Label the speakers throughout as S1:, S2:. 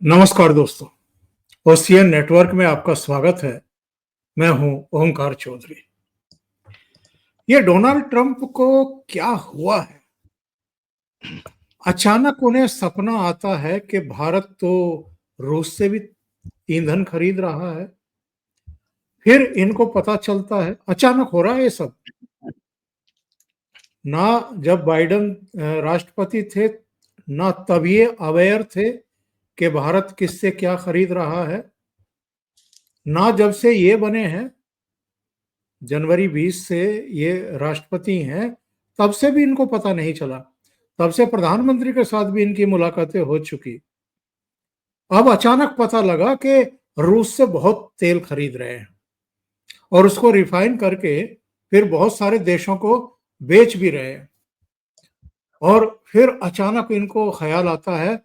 S1: नमस्कार दोस्तों, ocean network में आपका स्वागत है। मैं हूं ओंकार चौधरी। ये डोनाल्ड ट्रंप को क्या हुआ है? अचानक उन्हें सपना आता है कि भारत तो रूस से भी ईंधन खरीद रहा है। फिर इनको पता चलता है, अचानक हो रहा है ये सब। ना जब बाइडेन राष्ट्रपति थे, ना तब ये अवेयर थे कि भारत किससे क्या खरीद रहा है। ना जब से ये बने हैं, जनवरी 20 से ये राष्ट्रपति हैं, तब से भी इनको पता नहीं चला। तब से प्रधानमंत्री के साथ भी इनकी मुलाकातें हो चुकी। अब अचानक पता लगा कि रूस से बहुत तेल खरीद रहे हैं और उसको रिफाइन करके फिर बहुत सारे देशों को बेच भी रहे हैं। और फिर अचानक इनको ख्याल आता है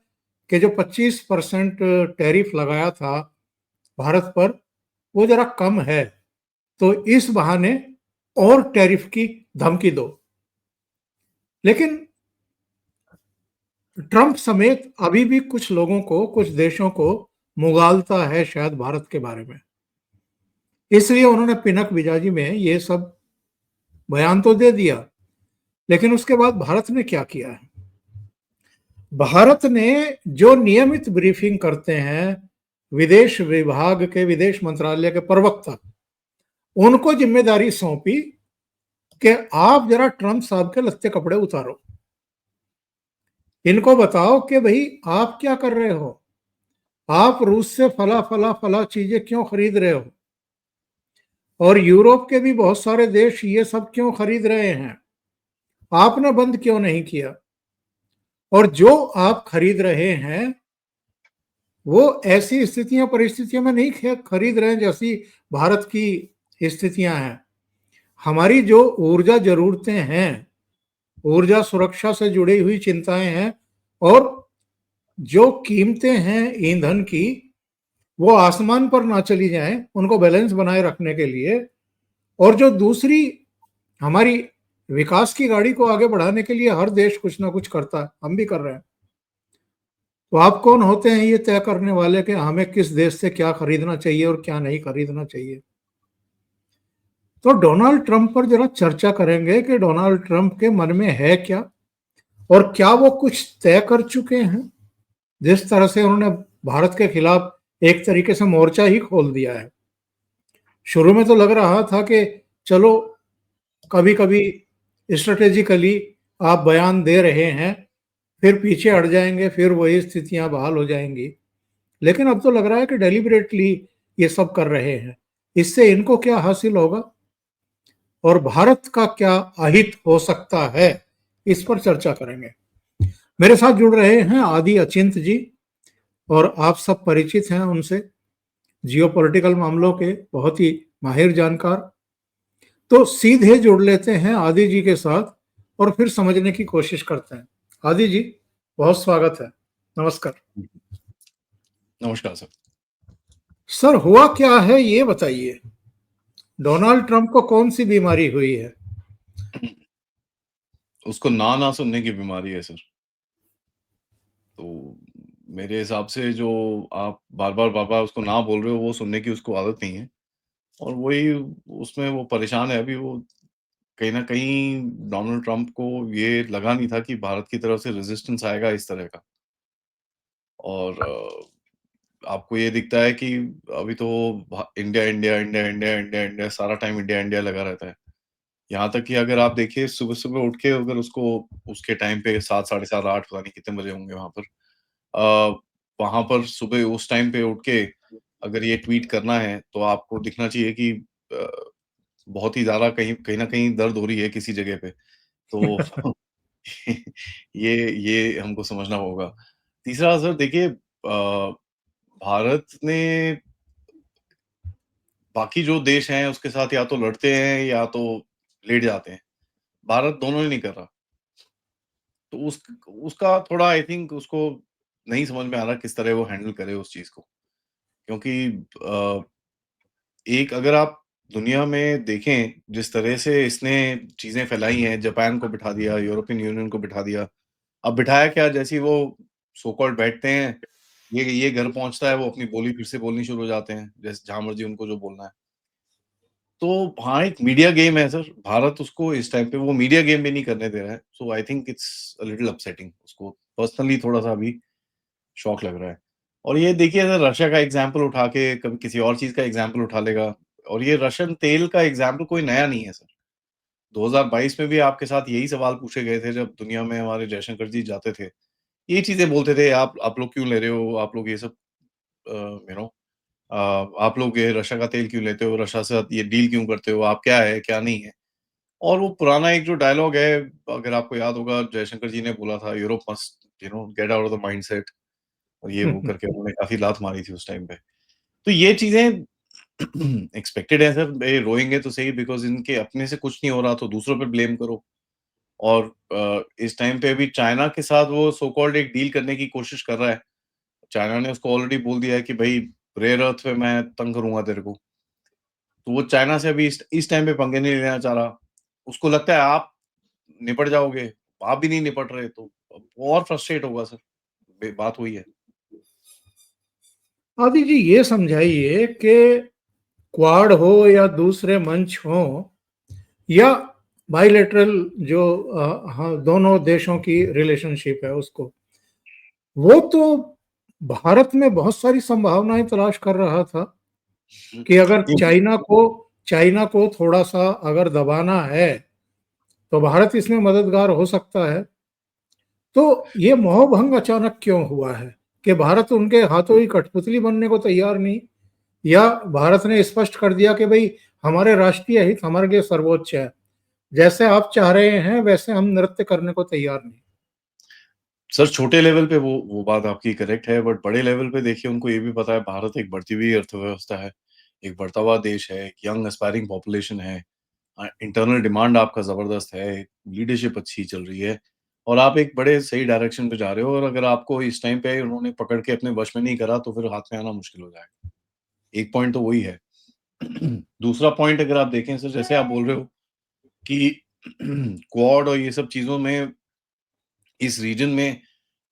S1: कि जो 25% टैरिफ लगाया था भारत पर, वो जरा कम है, तो इस बहाने और टैरिफ की धमकी दो। लेकिन ट्रंप समेत अभी भी कुछ लोगों को, कुछ देशों को मुगालता है शायद भारत के बारे में। इसलिए उन्होंने पिनक मिजाजी में ये सब बयान तो दे दिया। लेकिन उसके बाद भारत ने क्या किया है? भारत ने जो नियमित ब्रीफिंग करते हैं विदेश विभाग के, विदेश मंत्रालय के प्रवक्ता, उनको जिम्मेदारी सौंपी कि आप जरा ट्रंप साहब के लत्ते कपड़े उतारो। इनको बताओ कि भाई आप क्या कर रहे हो, आप रूस से फला फला फला चीजें क्यों खरीद रहे हो, और यूरोप के भी बहुत सारे देश ये सब क्यों खरीद रहे हैं, आपने बंद क्यों नहीं किया। और जो आप खरीद रहे हैं वो ऐसी स्थितियां, परिस्थितियों में नहीं खरीद रहे हैं जैसी भारत की स्थितियां हैं। हमारी जो ऊर्जा जरूरतें हैं, ऊर्जा सुरक्षा से जुड़ी हुई चिंताएं हैं, और जो कीमतें हैं ईंधन की, वो आसमान पर ना चली जाएं, उनको बैलेंस बनाए रखने के लिए। और जो दूसरी हमारी विकास की गाड़ी को आगे बढ़ाने के लिए हर देश कुछ ना कुछ करता है, हम भी कर रहे हैं। तो आप कौन होते हैं ये तय करने वाले कि हमें किस देश से क्या खरीदना चाहिए और क्या नहीं खरीदना चाहिए? तो डोनाल्ड ट्रंप पर जरा चर्चा करेंगे कि डोनाल्ड ट्रंप के मन में है क्या, और क्या वो कुछ तय कर चुके हैं। जिस तरह से उन्होंने भारत के खिलाफ एक तरीके से मोर्चा ही खोल दिया है। शुरू में तो लग रहा था कि चलो कभी कभी स्ट्रेटेजिकली आप बयान दे रहे हैं, फिर पीछे हट जाएंगे, फिर वही स्थितियां बहाल हो जाएंगी। लेकिन अब तो लग रहा है कि डेलिबरेटली ये सब कर रहे हैं। इससे इनको क्या हासिल होगा और भारत का क्या अहित हो सकता है, इस पर चर्चा करेंगे। मेरे साथ जुड़ रहे हैं आदि अचिंत जी, और आप सब परिचित हैं उनसे, जियोपॉलिटिकल मामलों के बहुत ही माहिर जानकार। तो सीधे जुड़ लेते हैं आदि जी के साथ और फिर समझने की कोशिश करते हैं। आदि जी, बहुत स्वागत है। नमस्कार।
S2: नमस्कार सर।
S1: सर, हुआ क्या है ये बताइए। डोनाल्ड ट्रंप को कौन सी बीमारी हुई है?
S2: उसको ना सुनने की बीमारी है सर। तो मेरे हिसाब से जो आप बार-बार उसको ना बोल रहे हो, वो सुनने की उसको आदत नहीं है, और वही उसमें वो परेशान है। अभी वो कहीं न कहीं डोनाल्ड ट्रंप को ये लगा नहीं था कि भारत की तरफ से रेजिस्टेंस आएगा इस तरह का। और आपको ये दिखता है कि अभी तो India, India, India, India, India, India सारा टाइम इंडिया, इंडिया लगा रहता है। यहाँ तक कि अगर आप देखिए सुबह-सुबह उठ के अगर उसको उसके टाइम पे 7 साढ़े 7, 8 पता नहीं कितने बजे होंगे वहाँ पर। वहाँ पर सुबह उस टाइम पे उठ के अगर ये ट्वीट करना है, तो आपको दिखना चाहिए कि अ, बहुत ही ज़्यादा कहीं कहीं न कहीं दर्द हो रही है किसी जगह पे। तो ये हमको समझना होगा। तीसरा असर देखिए, भारत ने बाकी जो देश हैं उसके साथ या तो लड़ते हैं या तो लेट जाते हैं। भारत दोनों ही नहीं कर रहा। तो उसका थोड़ा आई थिंक उसको नहीं समझ में आ रहा किस तरह वो हैंडल करे उस चीज़ को। क्योंकि अ, एक अगर आप दुनिया में देखें जिस तरह से इसने चीज़ें फैलाई हैं, जापान को बिठा दिया, यूरोपियन यूनियन को बिठा दिया। अब बिठाया क्या, जैसे ही वो सो कॉल्ड बैठते हैं, ये घर पहुँचता है, वो अपनी बोली फिर से बोलनी शुरू हो जाते हैं, जैसे जहाँ मर्ज़ी उनको जो बोलना है। तो हाँ, एक मीडिया गेम है सर, भारत उसको इस टाइम पे वो मीडिया गेम भी नहीं करने दे रहा है, so I think it's a little upsetting उसको पर्सनली थोड़ा-सा अभी शॉक लग रहा है। और ये देखिए अगर रशिया का एग्ज़ाम्पल उठा के कभी किसी और चीज़ का एग्ज़ाम्पल उठा लेगा और ये रशियन तेल का एग्ज़ाम्पल कोई नया नहीं है सर। 2022 में भी आपके साथ यही सवाल पूछे गए थे जब दुनिया में हमारे जयशंकर जी जाते थे। ये चीज़ें बोलते थे आप लोग क्यों ले रहे हो? आप लोग ये सब यू नो अ, आप लोग ये रशिया का तेल क्यों लेते हो? रशिया से ये डील क्यों करते हो? आप क्या है, क्या नहीं है? और वो पुराना एक जो डायलॉग है, अगर आपको याद होगा जयशंकर जी ने बोला था Europe must get out of the mindset और ये वो करके उन्होंने काफ़ी लात मारी थी उस टाइम पे। तो ये चीज़ें एक्सपेक्टेड है सर, ये रोएँगे तो सही बिकॉज़ इनके अपने से कुछ नहीं हो रहा तो दूसरों पे ब्लेम करो। और इस टाइम पे अभी चाइना के साथ वो सो कॉल्ड एक डील करने की कोशिश कर रहा है। चाइना ने उसको ऑलरेडी बोल दिया है कि भई रेयर अर्थ पे मैं तंग करूँगा तेरे को। तो वो चाइना से अभी इस टाइम पे पंगे नहीं लेना चाह रहा। उसको लगता है आप निपट जाओगे, आप भी नहीं निपट रहे तो अब वो और फ्रस्ट्रेट होगा सर, बात वही है।
S1: आदि जी ये समझाइए कि क्वाड हो या दूसरे मंच हो या बाइलेटरल जो हाँ, दोनों देशों की रिलेशनशिप है उसको, वो तो भारत में बहुत सारी संभावनाएं तलाश कर रहा था कि अगर चाइना को थोड़ा सा अगर दबाना है तो भारत इसमें मददगार हो सकता है। तो ये मोहभंग अचानक क्यों हुआ है कि भारत उनके हाथों ही कठपुतली बनने को तैयार नहीं, या भारत ने स्पष्ट कर दिया कि भाई हमारे राष्ट्रीय हित हमारे लिए सर्वोच्च है, जैसे आप चाह रहे हैं वैसे हम नृत्य करने को तैयार नहीं।
S2: सर छोटे लेवल पे वो बात आपकी करेक्ट है, बट बड़े लेवल पे देखिए उनको ये भी पता है भारत एक बढ़ती हुई अर्थव्यवस्था है, एक बढ़ता हुआ देश है, एक यंग एस्पायरिंग पॉपुलेशन है, इंटरनल डिमांड आपका ज़बरदस्त है, लीडरशिप अच्छी चल रही है और आप एक बड़े सही डायरेक्शन पे जा रहे हो और अगर आपको इस टाइम पे उन्होंने पकड़ के अपने वश में नहीं करा तो फिर हाथ में आना मुश्किल हो जाएगा। एक पॉइंट तो वही है। दूसरा पॉइंट अगर आप देखें सर जैसे आप बोल रहे हो कि क्वाड और ये सब चीज़ों में इस रीजन में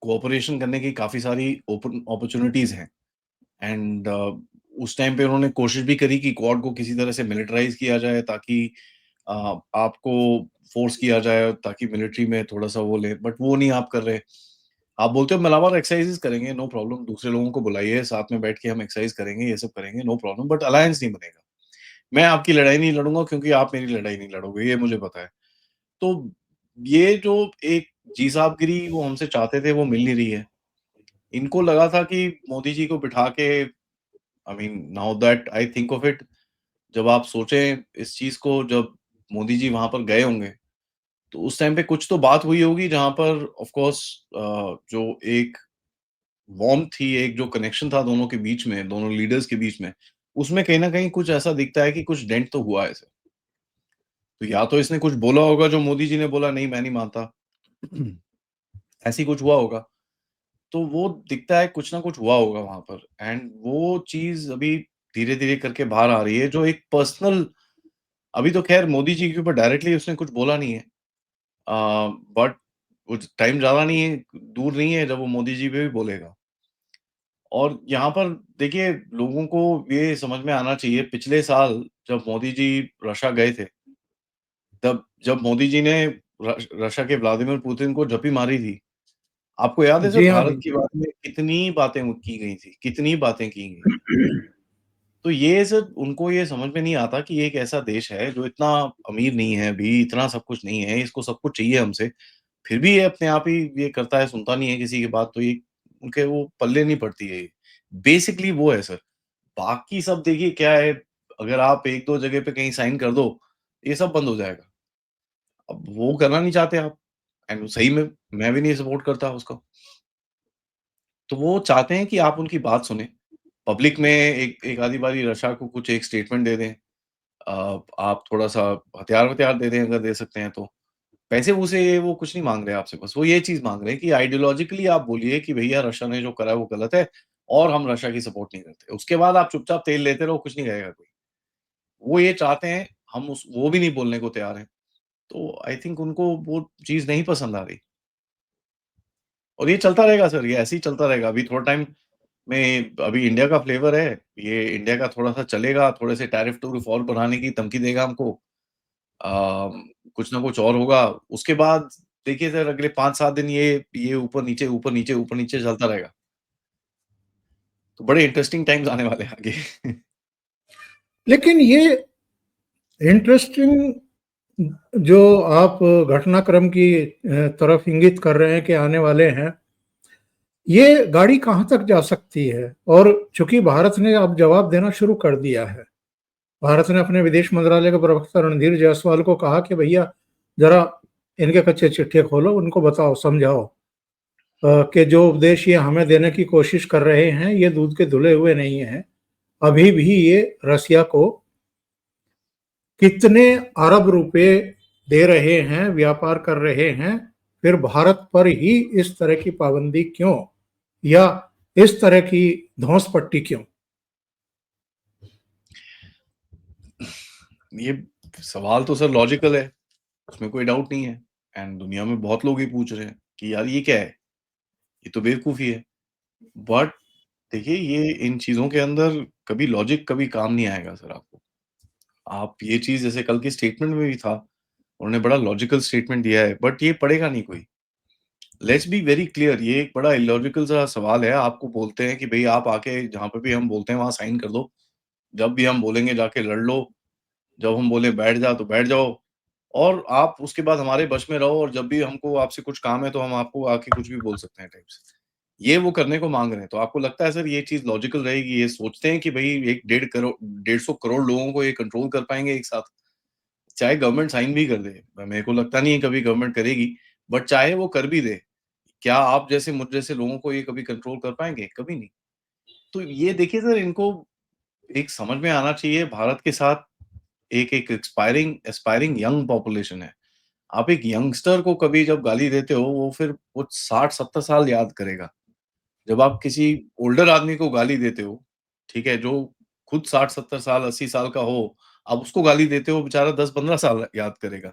S2: कोऑपरेशन करने की काफ़ी सारी ओपन अपॉर्च्युनिटीज़ हैं एंड उस टाइम पे उन्होंने कोशिश भी करी कि क्वाड को किसी तरह से मिलिटराइज़ किया जाए ताकि अ, आपको फ़ोर्स किया जाए ताकि मिलिट्री में थोड़ा-सा वो लें, बट वो नहीं आप कर रहे। आप बोलते हो मलाबार एक्सरसाइज़ेज़ करेंगे, नो प्रॉब्लम, दूसरे लोगों को बुलाइए, साथ में बैठ के हम एक्सरसाइज़ करेंगे, ये सब करेंगे, नो प्रॉब्लम, बट अलायंस नहीं बनेगा। मैं आपकी लड़ाई नहीं लड़ूँगा क्योंकि आप मेरी लड़ाई नहीं लड़ोगे, ये मुझे पता है। तो ये जो एक जी-साबगिरी वो हमसे चाहते थे, वो मिल नहीं रही है। इनको लगा था कि मोदी जी को बिठा के I mean now that I think of it, जब आप सोचें इस चीज़ को, जब मोदी जी वहाँ पर गए होंगे, तो उस टाइम पे कुछ तो बात हुई होगी जहाँ पर ऑफ कोर्स जो एक वार्मथ थी, एक जो कनेक्शन था दोनों के बीच में, दोनों लीडर्स के बीच में, उसमें कहीं न कहीं कुछ ऐसा दिखता है कि कुछ डेंट तो हुआ है सर। तो या तो इसने कुछ बोला होगा जो मोदी जी ने बोला नहीं मैं नहीं मानता, ऐसे ही कुछ हुआ होगा। तो वो दिखता है कुछ ना कुछ हुआ होगा वहाँ पर एंड वो चीज़ अभी धीरे-धीरे करके बाहर आ रही है जो एक पर्सनल, अभी तो ख़ैर मोदी जी के ऊपर डायरेक्टली उसने कुछ बोला नहीं है। अ, बट कुछ टाइम ज़्यादा नहीं है, दूर नहीं है जब वो मोदी जी पे भी बोलेगा। और यहाँ पर देखिए लोगों को ये समझ में आना चाहिए, पिछले साल जब मोदी जी रशिया गए थे, तब जब मोदी जी ने रशिया के व्लादिमीर पुतिन को जप्पी मारी थी, आपको याद है सर
S1: जी हाँ
S2: भारत के
S1: बिल्कुल।
S2: बारे में कितनी बातें की गई थी, कितनी बातें की गई थी। तो ये सर उनको ये समझ में नहीं आता कि ये एक ऐसा देश है जो इतना अमीर नहीं है अभी, इतना सब कुछ नहीं है, इसको सब कुछ चाहिए हमसे। फिर भी ये अपने आप ही ये करता है, सुनता नहीं है किसी की बात, तो ये उनके वो पल्ले नहीं पड़ती है ये। बेसिकली वो है सर। बाकी सब देखिए क्या है, अगर आप 1-2 जगह पे कहीं साइन कर दो, ये सब बंद हो जाएगा। अब वो करना नहीं चाहते आप एंड सही में मैं भी नहीं सपोर्ट करता उसको। तो वो चाहते हैं कि आप उनकी बात सुनें। पब्लिक में एक एक आधी बारी रशा को कुछ एक स्टेटमेंट दे दें। आप थोड़ा-सा हथियार-वथियार दे दें अगर दे सकते हैं तो। पैसे-वूसे वो कुछ नहीं माँग रहे आपसे, बस वो ये चीज़ माँग रहे हैं कि आइडियोलॉजिकली आप बोलिए कि भैया रशिया ने जो करा है वो गलत है और हम रशिया की सपोर्ट नहीं करते। उसके बाद आप चुपचाप तेल लेते रहो, कुछ नहीं कहेगा कोई। वो ये चाहते हैं, हम उस वो भी नहीं बोलने को तैयार हैं। तो आई थिंक उनको वो चीज़ नहीं पसंद आ रही और ये चलता रहेगा सर, ये ऐसे ही चलता रहेगा। अभी थोड़ा टाइम में अभी इंडिया का फ्लेवर है, ये इंडिया का थोड़ा-सा चलेगा, थोड़े से टैरिफ-टूरिफ और बढ़ाने की धमकी देगा हमको। कुछ ना कुछ और होगा, उसके बाद देखिए सर अगले 5-7 दिन ये ऊपर-नीचे, ऊपर-नीचे, ऊपर-नीचे चलता रहेगा। तो बड़े इंटरेस्टिंग टाइम्स आने वाले हैं आगे।
S1: लेकिन ये इंटरेस्टिंग जो आप घटनाक्रम की तरफ इंगित कर रहे हैं कि आने वाले हैं, ये गाड़ी कहाँ तक जा सकती है? और चूंकि भारत ने अब जवाब देना शुरू कर दिया है, भारत ने अपने विदेश मंत्रालय के प्रवक्ता रणधीर जायसवाल को कहा कि भैया जरा इनके कच्चे चिट्ठे खोलो, उनको बताओ, समझाओ कि जो उपदेश ये हमें देने की कोशिश कर रहे हैं ये दूध के धुले हुए नहीं है। अभी भी ये रसिया को कितने अरब रुपए दे रहे हैं, व्यापार कर रहे हैं, फिर भारत पर ही इस तरह की पाबंदी क्यों, या इस तरह की धौंस पट्टी क्यों?
S2: ये सवाल तो सर लॉजिकल है, उसमें कोई डाउट नहीं है एंड दुनिया में बहुत लोग ये पूछ रहे हैं कि यार ये क्या है? ये तो बेवकूफ़ी है। बट देखिए ये इन चीज़ों के अंदर कभी लॉजिक कभी काम नहीं आएगा सर आपको। आप ये चीज़ जैसे कल की स्टेटमेंट में भी था, उन्होंने बड़ा लॉजिकल स्टेटमेंट दिया है बट ये पढ़ेगा नहीं कोई। लेट्स बी वेरी क्लियर ये एक बड़ा इलॉजिकल सा सवाल है, आपको बोलते हैं कि भई आप आके जहाँ पे भी हम बोलते हैं वहाँ साइन कर दो। जब भी हम बोलेंगे जाके लड़ लो, जब हम बोले बैठ जा तो बैठ जाओ और आप उसके बाद हमारे बश में रहो और जब भी हमको आपसे कुछ काम है तो हम आपको आके कुछ भी बोल सकते हैं टाइप्स। ये वो करने को माँग रहे हैं, तो आपको लगता है सर ये चीज़ लॉजिकल रहेगी? ये सोचते हैं कि भई एक डेढ़ करोड़ 150 करोड़ लोगों को ये कंट्रोल कर पाएँगे एक साथ? चाहे गवर्नमेंट साइन भी कर दे, मेरे को लगता नहीं है कभी गवर्नमेंट करेगी, बट चाहे वो कर भी दे, क्या आप जैसे मुझ जैसे लोगों को ये कभी कंट्रोल कर पाएँगे? कभी नहीं। तो ये देखिए सर इनको एक समझ में आना चाहिए भारत के साथ एक एक एक्सपायरिंग एस्पायरिंग यंग पॉपुलेशन है। आप एक यंगस्टर को कभी जब गाली देते हो, वो फिर वो 60-70 साल याद करेगा। जब आप किसी ओल्डर आदमी को गाली देते हो, ठीक है, जो खुद 60-70 साल, 80 साल का हो, आप उसको गाली देते हो, बेचारा 10-15 साल याद करेगा।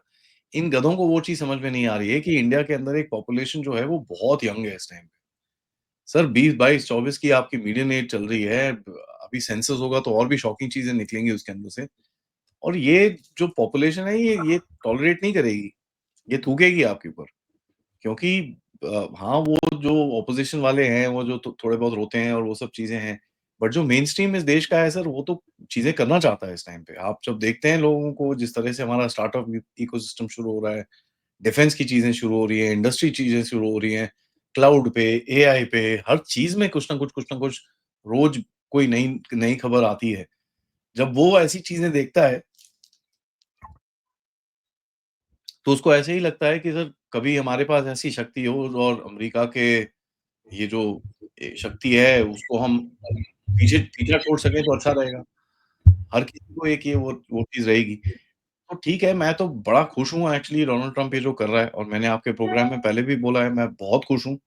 S2: इन गधों को वो चीज़ समझ में नहीं आ रही है कि इंडिया के अंदर एक पॉपुलेशन जो है, वो बहुत यंग है इस टाइम पे। सर 20, 22, 24 की आपकी मीडियन एज चल रही है। अभी सेंसस होगा तो और भी शॉकिंग चीज़ें निकलेंगी उसके अंदर से और ये जो पॉपुलेशन है, ये टॉलरेट नहीं करेगी। ये थूकेगी आपके ऊपर क्योंकि हाँ, वो जो ऑपोज़िशन वाले हैं, वो जो थोड़े बहुत रोते हैं और वो सब चीज़ें हैं। बट जो मेनस्ट्रीम इस देश का है सर, वो तो चीज़ें करना चाहता है इस टाइम पे। आप जब देखते हैं लोगों को जिस तरह से हमारा स्टार्टअप इकोसिस्टम शुरू हो रहा है, डिफेंस की चीज़ें शुरू हो रही हैं, इंडस्ट्री चीज़ें शुरू हो रही हैं, क्लाउड पे, एआई पे, हर चीज़ में कुछ ना कुछ रोज़ कोई नई नई खबर आती है। जब वो ऐसी चीज़ें देखता है तो उसको ऐसे ही लगता है कि सर कभी हमारे पास ऐसी शक्ति हो और अमेरिका के ये जो शक्ति है उसको हम पीछा छोड़ सकें तो अच्छा रहेगा। हर किसी को एक ये वो चीज़ रहेगी। तो ठीक है, मैं तो बड़ा खुश हूँ एक्चुअली डोनाल्ड ट्रम्प ये जो कर रहा है और मैंने आपके प्रोग्राम में पहले भी बोला है मैं बहुत खुश हूँ।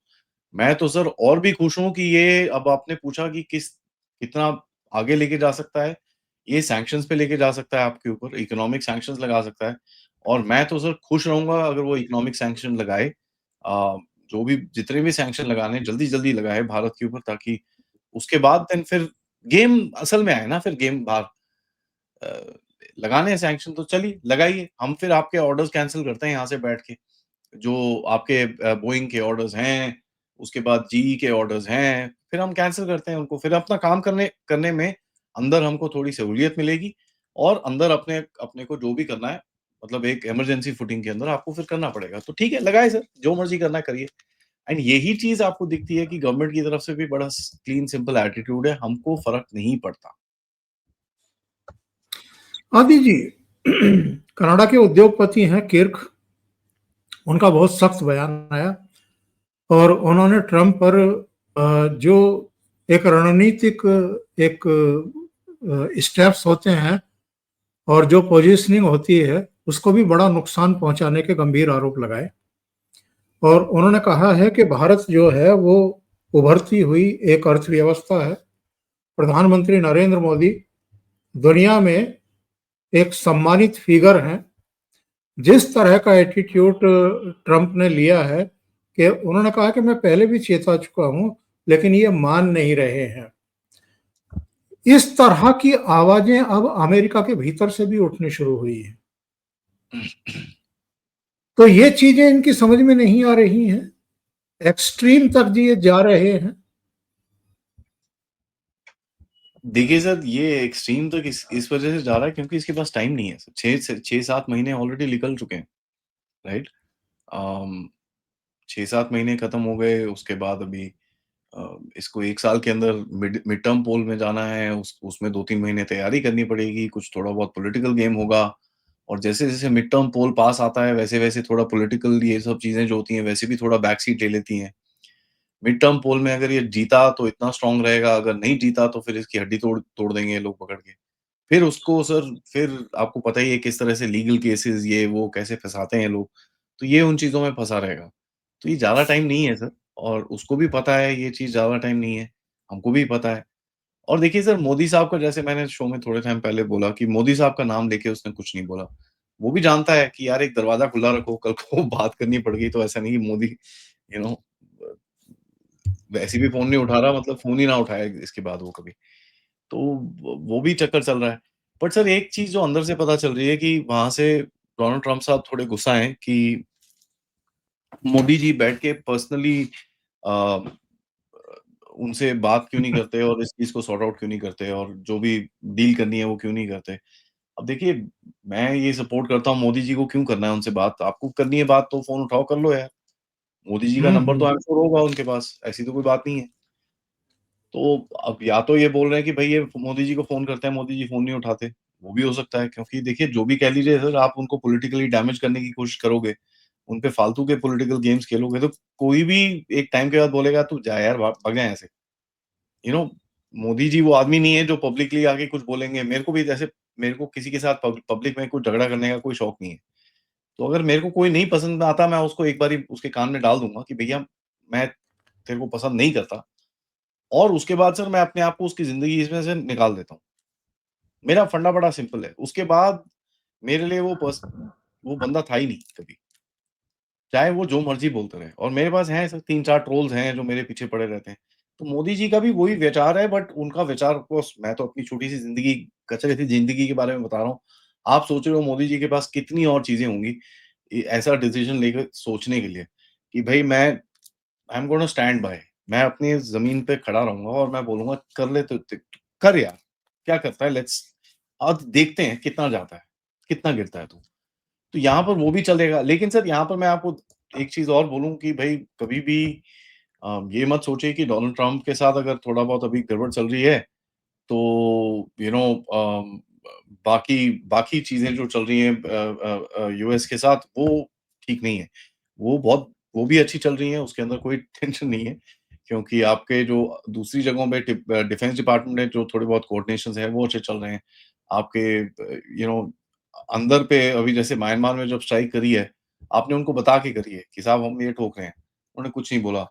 S2: मैं तो सर और भी खुश हूँ कि ये अब आपने पूछा कि कितना आगे लेके जा सकता है। ये सैंक्शंस पे लेके जा सकता है आपके ऊपर, इकोनॉमिक सैंक्शंस लगा सकता है और मैं तो सर खुश रहूँगा अगर वो इकोनॉमिक सैंक्शन लगाए। जो भी जितने भी सैंक्शन लगाने हैं जल्दी-जल्दी लगाए भारत के ऊपर ताकि उसके बाद देन फिर गेम असल में आए ना फिर गेम बाहर। अ, लगाने हैं सैंक्शन तो चलिए लगाइए, हम फिर आपके ऑर्डर्स कैंसल करते हैं यहाँ से बैठ के। जो आपके बोइंग के ऑर्डर्स हैं, उसके बाद जीई के ऑर्डर्स हैं, फिर हम कैंसल करते हैं उनको। फिर अपना काम करने करने में अंदर हमको थोड़ी सहूलियत मिलेगी और अंदर अपने अपने को जो भी करना है, मतलब एक इमरजेंसी फुटिंग के अंदर आपको फिर करना पड़ेगा। तो ठीक है, लगाएँ सर, जो मर्ज़ी करना है करिए। एंड यही चीज़ आपको दिखती है कि गवर्नमेंट की तरफ से भी बड़ा क्लीन सिंपल एटीट्यूड है, हमको फ़र्क नहीं पड़ता।
S1: आदि जी, कनाडा के उद्योगपति हैं किर्क, उनका बहुत सख्त बयान आया और उन्होंने ट्रंप पर जो एक रणनीतिक एक स्टेप्स होते हैं और जो पोजीशनिंग होती है उसको भी बड़ा नुकसान पहुंचाने के गंभीर आरोप लगाए और उन्होंने कहा है कि भारत जो है वो उभरती हुई एक अर्थव्यवस्था है। प्रधानमंत्री नरेंद्र मोदी दुनिया में एक सम्मानित फिगर हैं। जिस तरह का एटीट्यूड ट्रंप ने लिया है कि उन्होंने कहा कि मैं पहले भी चेता चुका हूं, लेकिन ये मान नहीं रहे हैं। इस तरह की आवाजें अब अमेरिका के भीतर से भी उठनी शुरू हुई हैं। तो ये चीजें इनकी समझ में नहीं आ रही हैं, एक्सट्रीम तक ये जा रहे हैं।
S2: देखिए सर, ये एक्सट्रीम तक इस वजह से जा रहा है क्योंकि इसके पास टाइम नहीं है। 6 से 7 महीने ऑलरेडी निकल चुके हैं, राइट? अम, 6-7 महीने खत्म हो गए, उसके बाद अभी इसको 1 साल के अंदर मिड मिड टर्म पोल में जाना है, उसमें 2-3 महीने तैयारी करनी पड़ेगी, कुछ थोड़ा बहुत पॉलिटिकल गेम होगा और जैसे-जैसे मिड टर्म पोल पास आता है, वैसे-वैसे थोड़ा पॉलिटिकल ये सब चीज़ें जो होती हैं, वैसे भी थोड़ा बैक सीट ले लेती हैं। मिड टर्म पोल में अगर ये जीता तो इतना स्ट्रॉन्ग रहेगा, अगर नहीं जीता तो फिर इसकी हड्डी तोड़ तोड़ देंगे ये लोग पकड़ के। फिर उसको सर फिर आपको पता ही है किस तरह से लीगल केसेज़ ये वो कैसे फँसाते हैं लोग, तो ये उन चीज़ों में फँसा रहेगा। तो ये ज़्यादा टाइम नहीं है सर और उसको भी पता है ये चीज़ ज़्यादा टाइम नहीं है, हमको भी पता है। और देखिए सर मोदी साहब का जैसे मैंने शो में थोड़े टाइम पहले बोला कि मोदी साहब का नाम लेके उसने कुछ नहीं बोला। वो भी जानता है कि यार एक दरवाज़ा खुला रखो, कल को बात करनी पड़ गई तो ऐसा नहीं कि मोदी यू नो वैसे भी फ़ोन नहीं उठा रहा मतलब फ़ोन ही ना उठाए इसके बाद वो कभी। तो वो भी चक्कर चल रहा है। बट सर एक चीज़ जो अंदर से पता चल रही है कि वहाँ से डोनाल्ड ट्रम्प साहब थोड़े गुस्सा हैं कि मोदी जी बैठ के पर्सनली अ, उनसे बात क्यों नहीं करते और इस चीज़ को सॉर्ट आउट क्यों नहीं करते और जो भी डील करनी है वो क्यों नहीं करते। अब देखिए, मैं ये सपोर्ट करता हूँ मोदी जी को क्यों करना है उनसे बात, आपको करनी है बात तो फ़ोन उठाओ कर लो यार। मोदी जी का नंबर तो आई एम श्योर होगा उनके पास, ऐसी तो कोई बात नहीं है। तो अब या तो ये बोल रहे हैं कि भई ये मोदी जी को फ़ोन करते हैं, मोदी जी फ़ोन नहीं उठाते, वो भी हो सकता है क्योंकि देखिए जो भी कह लीजिए सर आप उनको पॉलिटिकली डैमेज करने की कोशिश करोगे, उन पे फालतू के पॉलिटिकल गेम्स खेलोगे तो कोई भी एक टाइम के बाद बोलेगा तू जा यार भाग जा यहाँ से। यू नो मोदी जी वो आदमी नहीं है जो पब्लिकली आके कुछ बोलेंगे। मेरे को भी जैसे मेरे को किसी के साथ पब्लिक में कुछ झगड़ा करने का कोई शौक नहीं है। तो अगर मेरे को कोई नहीं पसंद आता मैं उसको एक बारी उसके कान में डाल दूँगा कि भैया मैं तेरे को पसंद नहीं करता और उसके बाद सर मैं अपने आप को उसकी ज़िंदगी इसमें से निकाल देता हूँ। मेरा फंडा बड़ा सिंपल है। उसके बाद मेरे लिए वो बंदा था ही नहीं कभी। चाहे वो जो मर्ज़ी बोलते रहे और मेरे पास हैं ऐसे 3-4 ट्रोल्स हैं जो मेरे पीछे पड़े रहते हैं। तो मोदी जी का भी वही विचार है बट उनका विचार ऑफ़ कोर्स मैं तो अपनी छोटी-सी ज़िंदगी कचरे की ज़िंदगी के बारे में बता रहा हूँ। आप सोच रहे हो मोदी जी के पास कितनी और चीज़ें होंगी ऐसा डिसीज़न लेके सोचने के लिए कि भई मैं I am gonna stand by मैं अपनी ज़मीन पे खड़ा रहूँगा और मैं बोलूँगा कर ले तो कर यार, क्या करता है लेट्स आज देखते हैं कितना जाता है, कितना गिरता है तू। तो यहाँ पर वो भी चलेगा। लेकिन सर यहाँ पर मैं आपको एक चीज़ और बोलूँ कि भई कभी भी ये मत सोचिए कि डोनाल्ड ट्रम्प के साथ अगर थोड़ा बहुत अभी गड़बड़ चल रही है, तो बाकी बाकी चीज़ें जो चल रही हैं यूएस के साथ वो ठीक नहीं है। वो भी अच्छी चल रही हैं, उसके अंदर कोई टेंशन नहीं है। क्योंकि आपके जो दूसरी जगहों पे डिफेंस डिपार्टमेंट में जो थोड़े बहुत कोऑर्डिनेशंस हैं, वो अच्छे चल रहे हैं। आपके यू नो अंदर पे अभी जैसे म्यांमार में जब स्ट्राइक करी है, आपने उनको बता के करी है कि साहब हम ये ठोक रहे हैं। उन्होंने कुछ नहीं बोला।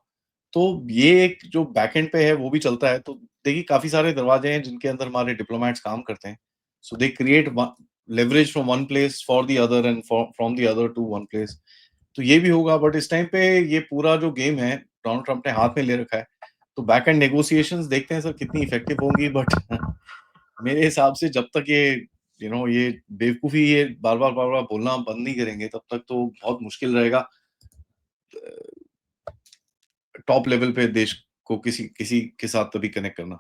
S2: तो ये एक जो बैकएंड पे है वो भी चलता है। तो देखिए काफ़ी सारे दरवाजे हैं जिनके अंदर हमारे डिप्लोमैट्स काम करते हैं। So they create one leverage from one place for the other and from the other to one place. तो ये भी होगा बट इस टाइम पे ये पूरा जो गेम है डोनाल्ड ट्रम्प ने हाथ में ले रखा है। तो बैक एंड नेगोशिएशंस देखते हैं सर कितनी इफेक्टिव होंगी बट मेरे हिसाब से जब तक ये ये बेवकूफ़ी ये बार-बार बोलना बंद नहीं करेंगे तब तक तो बहुत मुश्किल रहेगा टॉप लेवल पे देश को किसी किसी के साथ कभी कनेक्ट करना।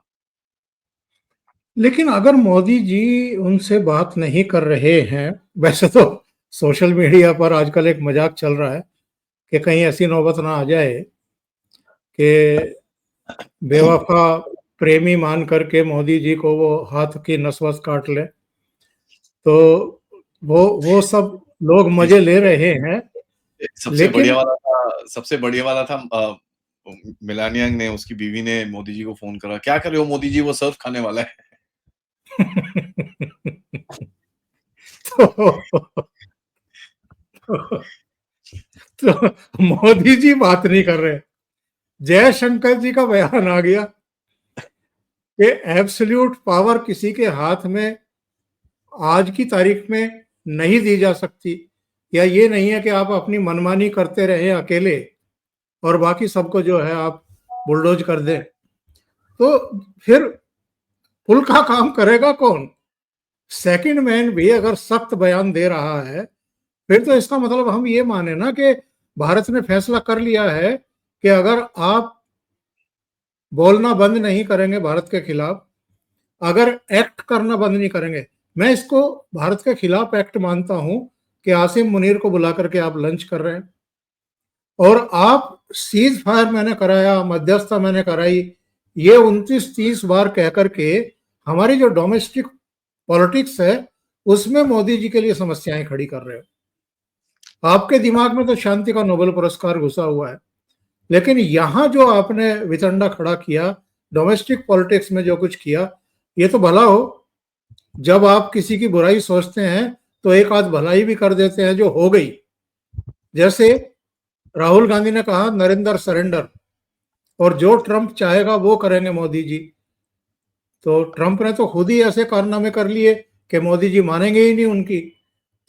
S1: लेकिन अगर मोदी जी उनसे बात नहीं कर रहे हैं, वैसे तो सोशल मीडिया पर आजकल एक मजाक चल रहा है कि कहीं ऐसी नौबत ना आ जाए कि बेवफा प्रेमी मान करके मोदी जी को वो हाथ की नस-वस काट ले। तो वो सब लोग
S2: इस
S1: मजे ले रहे हैं, लेकिन
S2: सबसे बढ़िया वाला था मेलानिया ने उसकी बीवी ने मोदी जी को फ़ोन करा, "क्या कर रहे हो मोदी जी वो सर्फ खाने वाला है।"
S1: तो, तो मोदी जी बात नहीं कर रहे। जयशंकर जी का बयान आ गया कि एब्सोल्यूट पावर किसी के हाथ में आज की तारीख में नहीं दी जा सकती, या ये नहीं है कि आप अपनी मनमानी करते रहें अकेले और बाकी सबको जो है आप बुलडोज कर दें, तो फिर पुल का काम करेगा कौन? सेकंड मैन भी अगर सख्त बयान दे रहा है, फिर तो इसका मतलब हम ये माने ना कि भारत ने फैसला कर लिया है कि अगर आप बोलना बंद नहीं करेंगे भारत के खिलाफ, अगर एक्ट करना बंद नहीं करेंगे, मैं इसको भारत के खिलाफ एक्ट मानता हूं कि आसिम मुनीर को बुला करके आप लंच कर रहे हैं और आप सीज फायर मैंने कराया, मध्यस्थता मैंने कराई, ये 29-30 बार कह करके हमारी जो डोमेस्टिक पॉलिटिक्स है उसमें मोदी जी के लिए समस्याएं खड़ी कर रहे हो। आपके दिमाग में तो शांति का नोबेल पुरस्कार घुसा हुआ है, लेकिन यहां जो आपने वितंडा खड़ा किया, डोमेस्टिक पॉलिटिक्स में जो कुछ किया, ये तो भला हो, जब आप किसी की बुराई सोचते हैं तो एक आध भलाई भी कर देते हैं जो हो गई। जैसे राहुल गांधी ने कहा नरेंद्र सरेंडर, और जो ट्रंप चाहेगा वो करेंगे मोदी जी। तो ट्रंप ने तो खुद ही ऐसे कारनामे कर लिए कि मोदी जी मानेंगे ही नहीं उनकी।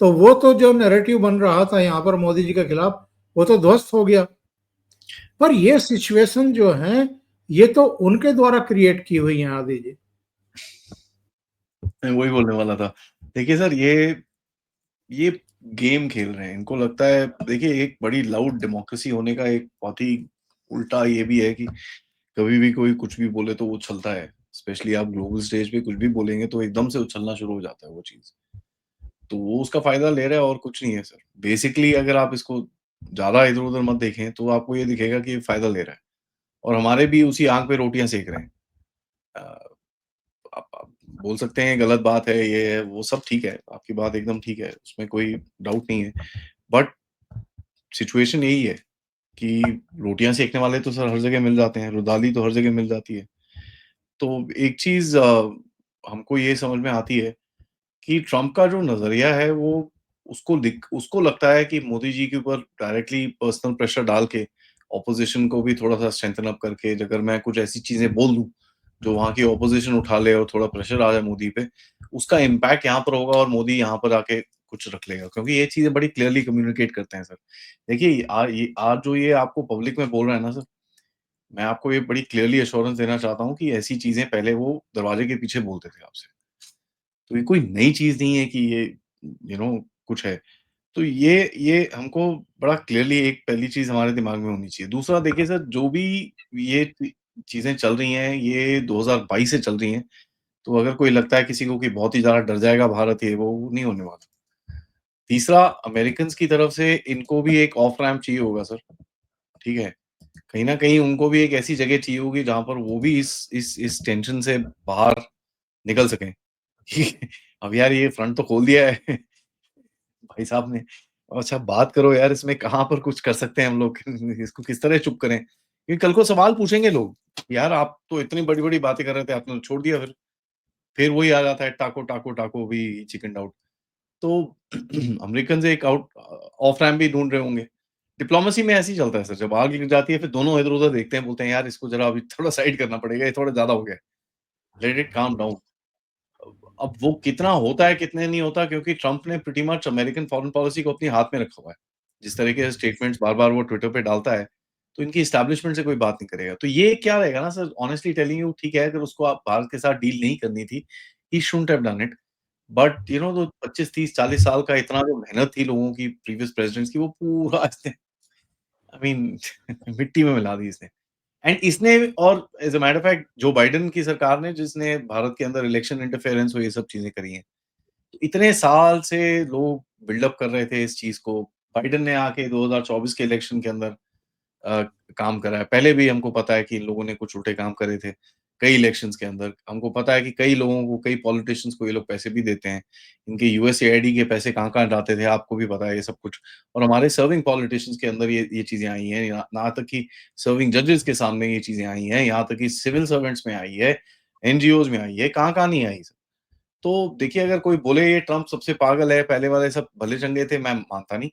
S1: तो वो तो जो नैरेटिव बन रहा था यहाँ पर मोदी जी के खिलाफ, वो तो ध्वस्त हो गया। पर ये सिचुएशन जो है, ये तो उनके द्वारा क्रिएट की हुई है आदि जी।
S2: मैं वही बोलने वाला था। देखिए सर, ये गेम खेल रहे हैं। इनको लगता है, देखिए एक बड़ी लाउड डेमोक्रेसी होने का एक बहुत ही उल्टा ये भी है कि कभी भी कोई कुछ भी बोले तो वो उछलता है। स्पेशली आप ग्लोबल स्टेज पे कुछ भी बोलेंगे तो एकदम से उछलना शुरू हो जाता है वो चीज़। तो वो उसका फ़ायदा ले रहा है और कुछ नहीं है सर। बेसिकली अगर आप इसको ज़्यादा इधर-उधर मत देखें तो आपको ये दिखेगा कि ये फ़ायदा ले रहा है और हमारे भी उसी आग पे रोटियाँ सेक रहे हैं। अ, आप बोल सकते हैं गलत बात है, ये है, वो सब ठीक है, आपकी बात एकदम ठीक है, उसमें कोई डाउट नहीं है। बट सिचुएशन यही है कि रोटियाँ सेकने वाले तो सर हर जगह मिल जाते हैं, रुदाली तो हर जगह मिल जाती है। तो एक चीज़ हमको ये समझ में आती है कि ट्रम्प का जो नज़रिया है वो उसको लगता है कि मोदी जी के ऊपर डायरेक्टली पर्सनल प्रेशर डाल के ऑपोज़िशन को भी थोड़ा-सा स्ट्रेंथन अप करके अगर मैं कुछ ऐसी चीज़ें बोल दूँ, जो वहाँ की ऑपोज़िशन उठा ले और थोड़ा प्रेशर आ जाए मोदी पे, उसका इम्पैक्ट यहाँ पर होगा और मोदी यहाँ पर आके कुछ रख लेगा। क्योंकि ये चीज़ें बड़ी क्लियरली कम्युनिकेट करते हैं सर। देखिए ये आज जो ये आपको पब्लिक में बोल रहे हैं ना सर, मैं आपको ये बड़ी क्लियरली एश्योरेंस देना चाहता हूँ कि ऐसी चीज़ें पहले वो दरवाजे के पीछे बोलते थे आपसे। तो ये कोई नई चीज़ नहीं है कि ये कुछ है। तो ये हमको बड़ा क्लियरली एक पहली चीज़ हमारे दिमाग में होनी चाहिए। दूसरा देखिए सर, जो भी ये चीज़ें चल रही हैं, ये 2022 से चल रही हैं। तो अगर कोई लगता है किसी को कि बहुत ही ज़्यादा डर जाएगा भारत, ये वो नहीं होने वाला। तीसरा, अमेरिकन्स की तरफ से इनको भी एक ऑफ रैम्प चाहिए होगा सर, ठीक है? कहीं न कहीं उनको भी एक ऐसी जगह चाहिए होगी जहाँ पर वो भी इस टेंशन से बाहर निकल सकें। अब यार ये फ्रंट तो खोल दिया है भाई साहब ने। अच्छा बात करो यार, इसमें कहाँ पर कुछ कर सकते हैं हम लोग इसको किस तरह चुप करें? क्योंकि कल को सवाल पूछेंगे लोग, यार आप तो इतनी बड़ी-बड़ी बातें कर रहे थे, आपने तो छोड़ दिया फिर। फिर वही आ जाता है टाको, टाको, टाको भी चिकन्ड आउट। तो अमेरिकन्स एक ऑफ रैम्प भी ढूँढ रहे होंगे। डिप्लोमेसी में ऐसे ही चलता है सर, जब आग लग जाती है फिर दोनों इधर-उधर देखते हैं, बोलते हैं यार इसको ज़रा अभी थोड़ा साइड करना पड़ेगा, ये थोड़ा ज़्यादा हो गया है। Let it calm down. अब वो कितना होता है, कितने नहीं होता, क्योंकि ट्रम्प ने pretty much American foreign policy को अपने हाथ में रखा हुआ है। जिस तरीके से स्टेटमेंट्स बार-बार वो ट्विटर पे डालता है, तो इनकी एस्टेब्लिशमेंट से कोई बात नहीं करेगा। तो ये क्या रहेगा ना सर, हॉनेस्टली टेलिंग यू, ठीक है, अगर उसको आप भारत के साथ डील नहीं करनी थी, he shouldn't have done it. But तो 25, 30, 40 साल का इतना जो मेहनत थी लोगों की, प्रीवियस प्रेसिडेंट्स की, वो पूरा इसने आई मीन मिट्टी में मिला दी इसने। एंड इसने, और as a matter of fact Joe Biden की सरकार ने, जिसने भारत के अंदर इलेक्शन इंटरफेरेंस और ये सब चीज़ें करी हैं। इतने साल से लोग बिल्डअप कर रहे थे इस चीज़ को। बाइडेन ने आके 2024 के इलेक्शन के अंदर अ, काम करा है। पहले भी हमको पता है कि इन लोगों ने कुछ उल्टे काम करे थे, कई इलेक्शंस के अंदर। हमको पता है कि कई लोगों को, कई पॉलिटिशियंस को ये लोग पैसे भी देते हैं। इनके यूएसएआईडी के पैसे कहाँ-कहाँ जाते थे, आपको भी पता है ये सब कुछ। और हमारे सर्विंग पॉलिटिशियंस के अंदर ये चीज़ें आई हैं। यहाँ तक कि सर्विंग जजेस के सामने ये चीज़ें आई हैं, यहाँ तक कि सिविल सर्वेंट्स में आई है, एनजीओज़ में आई है, कहाँ-कहाँ नहीं आई। तो देखिए, अगर कोई बोले ये ट्रम्प सबसे पागल है, पहले वाले सब भले-चंगे थे, मैं मानता नहीं।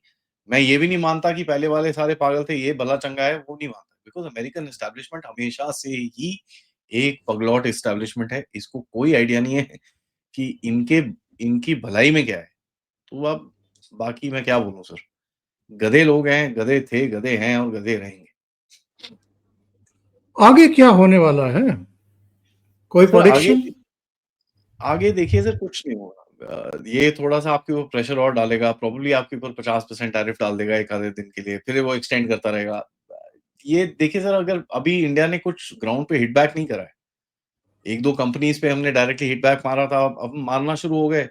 S2: मैं ये भी नहीं मानता कि पहले वाले सारे पागल थे, ये भला-चंगा है, वो नहीं मानता। बिकॉज़ अमेरिकन एस्टेब्लिशमेंट हमेशा से ही एक पगलॉट एस्टेब्लिशमेंट है। इसको कोई आइडिया नहीं है कि इनकी भलाई में क्या है। तो अब बाकी मैं क्या बोलूँ सर? गधे लोग हैं, गधे थे, गधे हैं और गधे रहेंगे।
S1: आगे क्या होने वाला है, कोई
S2: सर आगे
S1: प्रेडिक्शन?
S2: आगे देखिए सर, कुछ नहीं होगा। ये थोड़ा-सा आपके ऊपर प्रेशर और डालेगा, प्रोबेबली आपके ऊपर 50% टैरिफ डाल देगा एक आधे दिन के लिए, फिर वो एक्सटेंड करता रहेगा। ये देखिए सर, अगर अभी इंडिया ने कुछ ग्राउंड पे हिट बैक नहीं करा है, 1-2 कंपनीज़ पे हमने डायरेक्टली हिट बैक मारा था, अब मारना शुरू हो गए,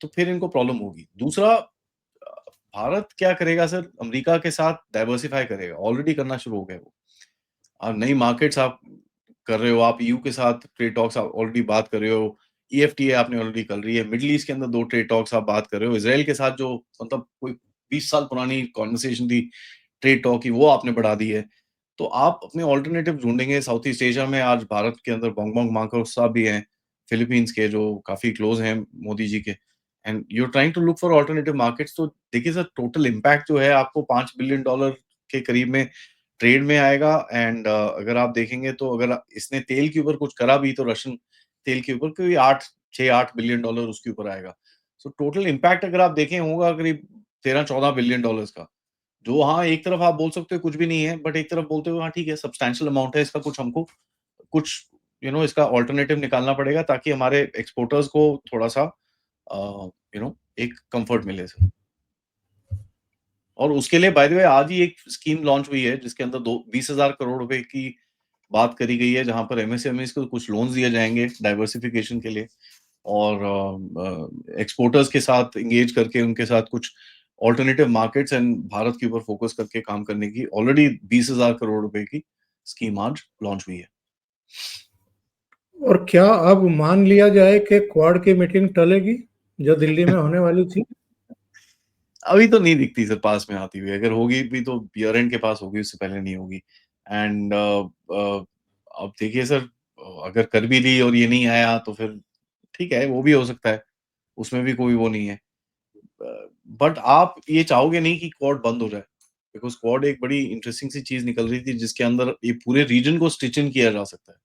S2: तो फिर इनको प्रॉब्लम होगी। दूसरा, भारत क्या करेगा सर, अमेरिका के साथ डाइवर्सिफ़ाई करेगा, ऑलरेडी करना शुरू हो गया है वो। नई मार्केट्स आप कर रहे हो, आप ईयू के साथ ट्रेड टॉक्स आप ऑलरेडी बात कर रहे हो, ईएफटीए आपने ऑलरेडी कर रही है, मिडल ईस्ट के अंदर 2 ट्रेड टॉक्स आप बात कर रहे हो, इज़राइल के साथ जो मतलब कोई 20 साल पुरानी कन्वर्सेशन थी ट्रेड टॉक की, वो आपने बढ़ा दी है। तो आप अपने अल्टरनेटिव ढूँढेंगे। साउथ ईस्ट एशिया में आज भारत के अंदर बोंग-बोंग मार्कोस साहब भी हैं, फिलीपींस के जो काफ़ी क्लोज़ हैं मोदी जी के, and you are trying to look for alternative markets. तो देखिए सर, टोटल इम्पैक्ट जो है आपको $5 बिलियन के करीब में ट्रेड में आएगा। एंड अगर आप देखेंगे तो अगर इसने तेल के ऊपर कुछ करा भी तो रशियन तेल के ऊपर कोई 6-8 बिलियन डॉलर उसके ऊपर आएगा। सो टोटल इम्पैक्ट अगर आप देखें होगा करीब 13-14 बिलियन डॉलर्स का। जो हाँ, एक तरफ आप बोल सकते हो कुछ भी नहीं है, बट एक तरफ बोलते हो हाँ ठीक है, सब्सटैंशियल अमाउंट है, इसका कुछ हमको कुछ इसका अल्टरनेटिव निकालना पड़ेगा ताकि हमारे एक्सपोर्टर्स को थोड़ा-सा एक कम्फर्ट मिले सर। और उसके लिए बाय द वे आज ही एक स्कीम लॉन्च हुई है जिसके अंदर दो 20,000 करोड़ रुपए की बात करी गई है, जहाँ पर एमएसएमईज़ को कुछ लोन्स दिए जाएँगे डाइवर्सिफिकेशन के लिए, और एक्सपोर्टर्स के साथ एंगेज करके उनके साथ कुछ अल्टरनेटिव मार्केट्स एंड भारत के ऊपर फोकस करके काम करने की ऑलरेडी 20,000 करोड़ रुपए की स्कीम आज लॉन्च हुई है।
S1: और क्या अब मान लिया जाए कि क्वाड की मीटिंग टलेगी जो दिल्ली में होने वाली थी?
S2: अभी तो नहीं दिखती सर पास में आती हुई, अगर होगी भी तो ईयर एंड के पास होगी, उससे पहले नहीं होगी। एंड अब देखिए सर, अगर कर भी ली और ये नहीं आया तो फिर ठीक है, वो भी हो सकता है, उसमें भी कोई वो नहीं है। बट आप ये चाहोगे नहीं कि क्वाड बंद हो जाए, बिकॉज़ क्वाड एक बड़ी इंटरेस्टिंग सी चीज़ निकल रही थी जिसके अंदर ये पूरे रीजन को स्टिच इन किया जा सकता है।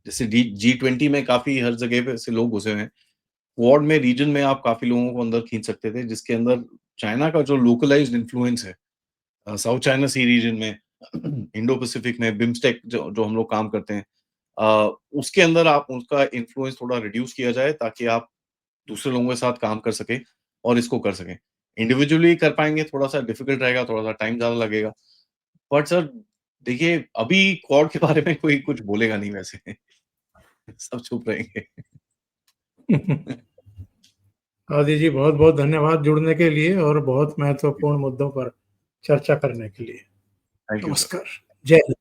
S2: जैसे डी G20 में काफ़ी हर जगह पे से लोग घुसे हुए हैं। क्वाड में रीजन में आप काफ़ी लोगों को अंदर खींच सकते थे, जिसके अंदर चाइना का जो लोकलाइज्ड इन्फ्लुएंस है, साउथ चाइना सी रीजन में, इंडो पैसिफिक में, बिम्स्टेक जो जो हम लोग काम करते हैं, उसके अंदर आप उसका इन्फ्लुएंस थोड़ा रिड्यूस किया जाए ताकि आप दूसरे लोगों के साथ काम कर सकें और इसको कर सकें। इंडिविजुअली कर पाएँगे, थोड़ा-सा डिफिकल्ट रहेगा, थोड़ा-सा टाइम ज़्यादा लगेगा। बट सर देखिए, अभी क्वाड के बारे में कोई कुछ बोलेगा नहीं वैसे। सब चुप रहेंगे।
S1: आदि जी, बहुत बहुत धन्यवाद जुड़ने के लिए और बहुत महत्वपूर्ण मुद्दों पर चर्चा करने के लिए।
S2: Thank you sir.
S1: नमस्कार। जय हिंद।